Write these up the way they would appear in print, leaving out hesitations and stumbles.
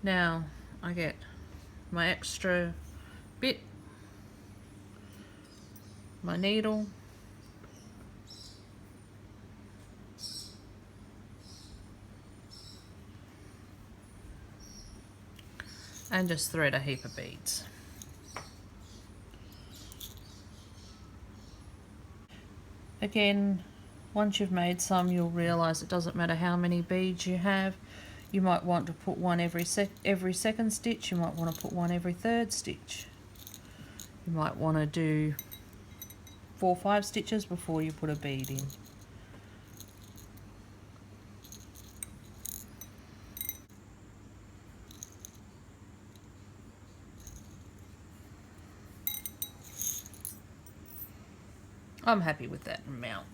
Now I get my extra bit, my needle, and just thread a heap of beads. Again, once you've made some, you'll realise it doesn't matter how many beads you have. You might want to put one every second stitch, you might want to put one every third stitch. You might want to do 4 or 5 stitches before you put a bead in. I'm happy with that amount.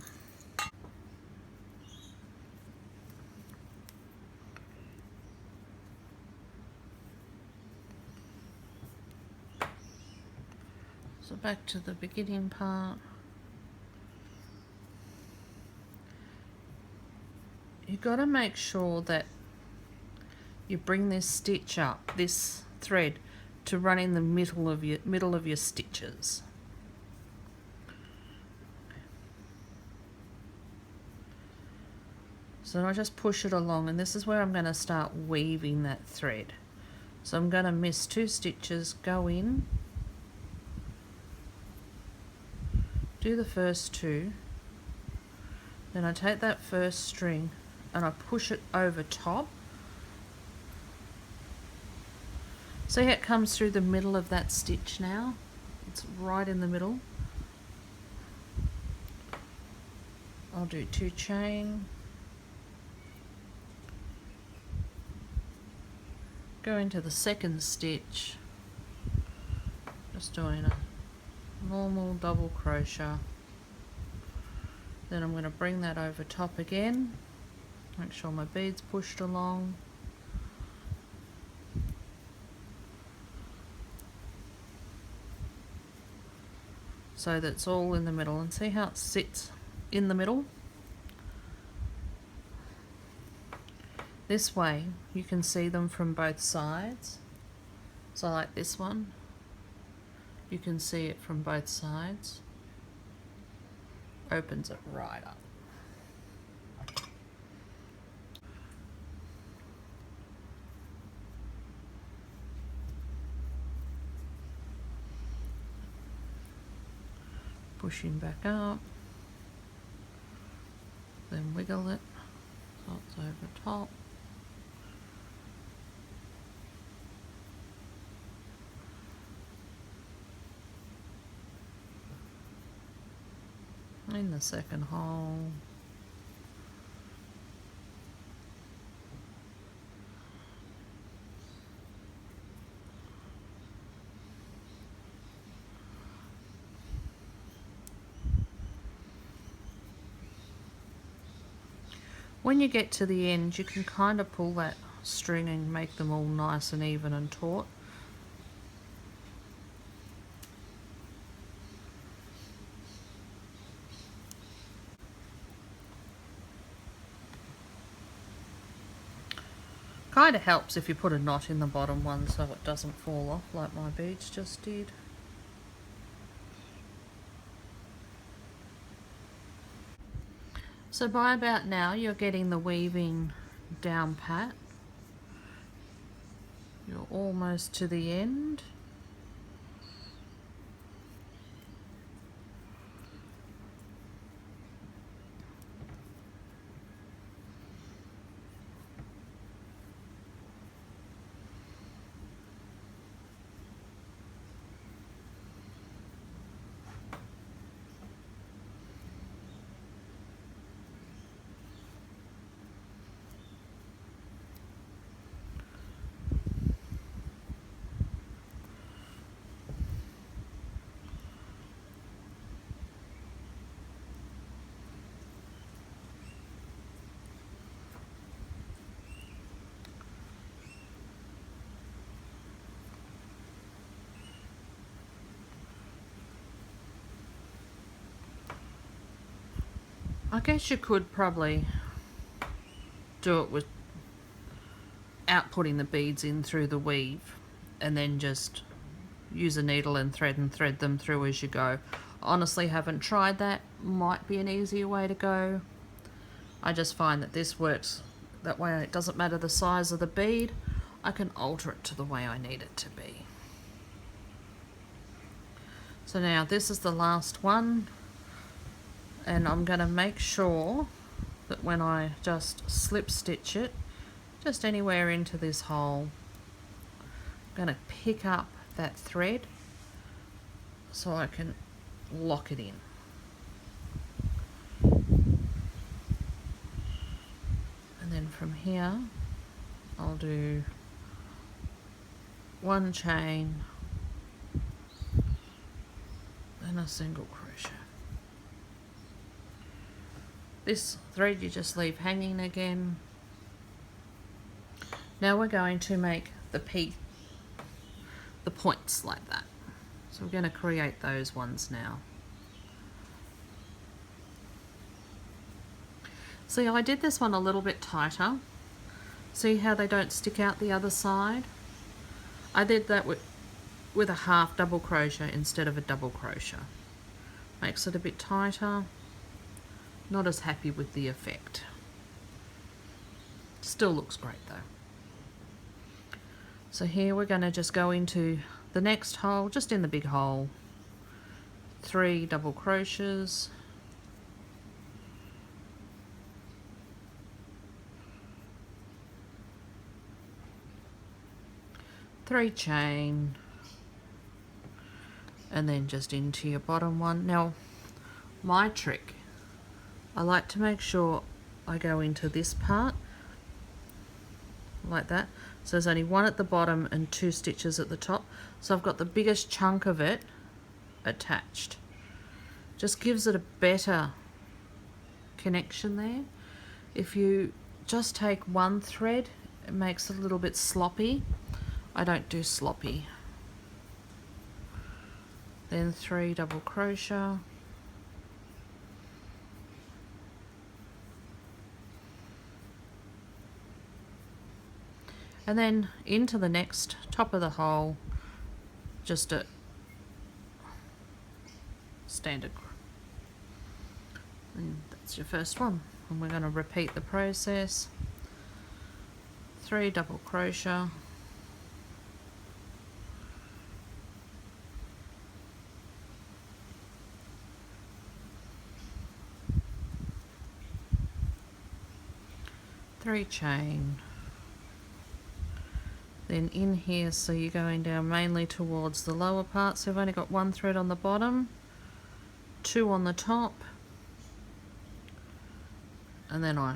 So back to the beginning part. You've got to make sure that you bring this stitch up, this thread, to run in the middle of your stitches. So I just push it along, and this is where I'm going to start weaving that thread. So I'm going to miss 2 stitches, go in, do the first 2, then I take that first string and I push it over top. See how it comes through the middle of that stitch now? It's right in the middle. I'll do 2 chain, go into the second stitch, just doing a normal double crochet. Then I'm going to bring that over top again, make sure my bead's pushed along. So that's all in the middle, and see how it sits in the middle? This way you can see them from both sides. So like this one, you can see it from both sides. Opens it right up. Pushing back up, then wiggle it so it's over top. In the second hole. When you get to the end, you can kind of pull that string and make them all nice and even and taut. Kind of helps if you put a knot in the bottom one so it doesn't fall off like my beads just did. So by about now you're getting the weaving down pat. You're almost to the end. I guess you could probably do it with outputting the beads in through the weave, and then just use a needle and thread them through as you go. Honestly, haven't tried that. Might be an easier way to go. I just find that this works that way. It doesn't matter the size of the bead. I can alter it to the way I need it to be. So now this is the last one, and I'm going to make sure that when I just slip stitch it, just anywhere into this hole, I'm going to pick up that thread so I can lock it in. And then from here I'll do one chain and a single crochet. This thread you just leave hanging again. Now we're going to make the points like that. So we're going to create those ones now. See, I did this one a little bit tighter. See how they don't stick out the other side? I did that with a half double crochet instead of a double crochet. Makes it a bit tighter. Not as happy with the effect. Still looks great though. So here we're going to just go into the next hole, just in the big hole, 3 double crochets, three chain, and then just into your bottom one. Now my trick, I like to make sure I go into this part like that, so there's only one at the bottom and 2 stitches at the top, so I've got the biggest chunk of it attached. Just gives it a better connection there. If you just take one thread, it makes it a little bit sloppy. I don't do sloppy. Then 3 double crochet, and then into the next top of the hole, just a standard, and that's your first one. And we're going to repeat the process. 3 double crochet, three chain, then in here, so you're going down mainly towards the lower part, so I've only got 1 thread on the bottom, 2 on the top, and then I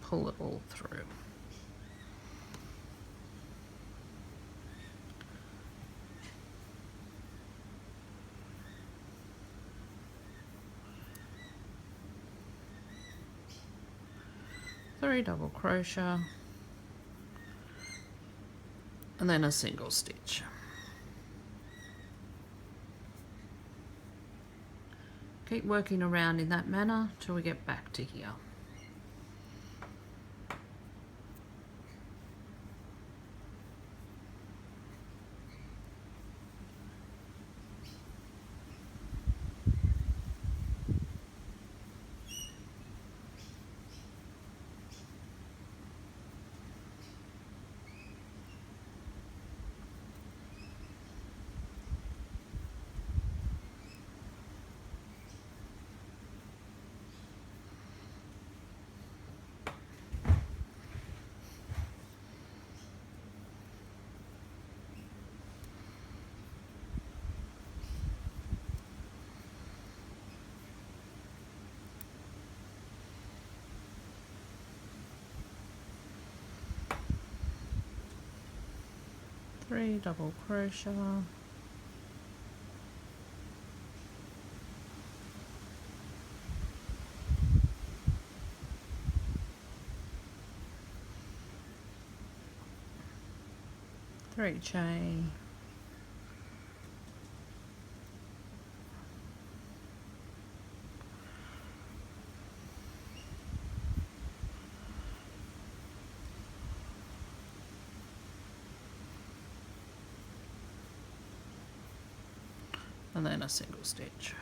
pull it all through. Three double crochet, and then a single stitch. Keep working around in that manner till we get back to here. Three double crochet, three chain, and then a single stitch.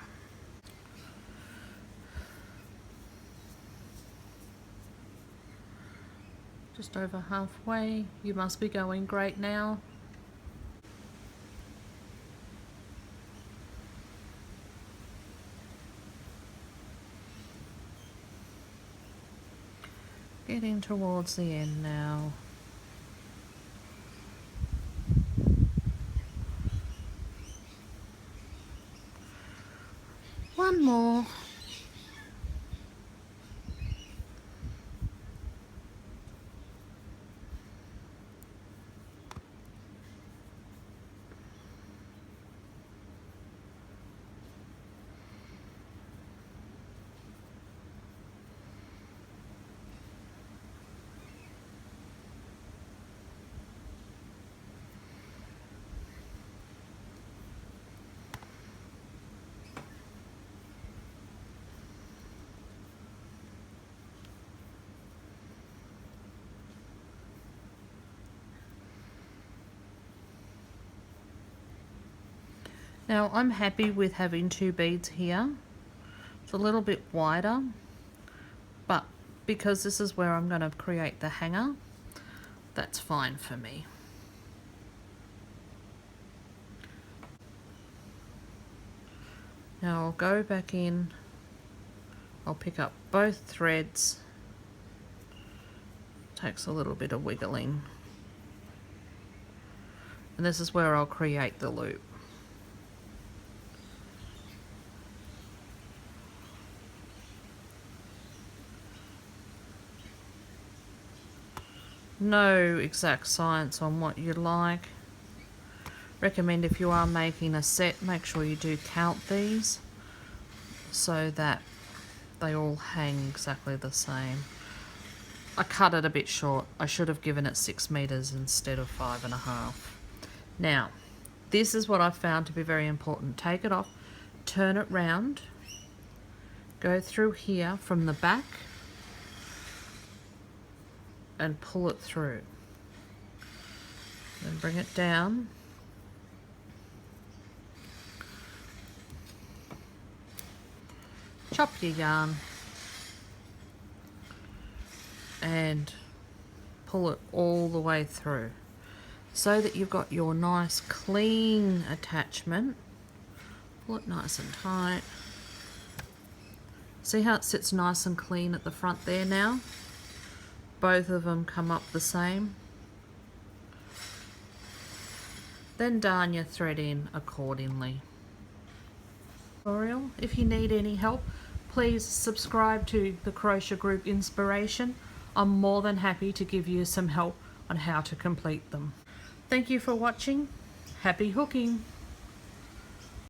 Just over halfway. You must be going great now. Getting towards the end now. One more. Now I'm happy with having 2 beads here. It's a little bit wider, but because this is where I'm going to create the hanger, that's fine for me. Now I'll go back in, I'll pick up both threads. Takes a little bit of wiggling. And this is where I'll create the loop. No exact science on what you like. Recommend if you are making a set, make sure you do count these so that they all hang exactly the same. I cut it a bit short. I should have given it 6 meters instead of 5.5. Now, this is what I found to be very important. Take it off, turn it round, go through here from the back and pull it through. Then bring it down. Chop your yarn and pull it all the way through so that you've got your nice clean attachment. Pull it nice and tight. See how it sits nice and clean at the front there now? Both of them come up the same. Then darn your thread in accordingly. Tutorial. If you need any help, please subscribe to the Crochet Group Inspiration. I'm more than happy to give you some help on how to complete them. Thank you for watching. Happy hooking!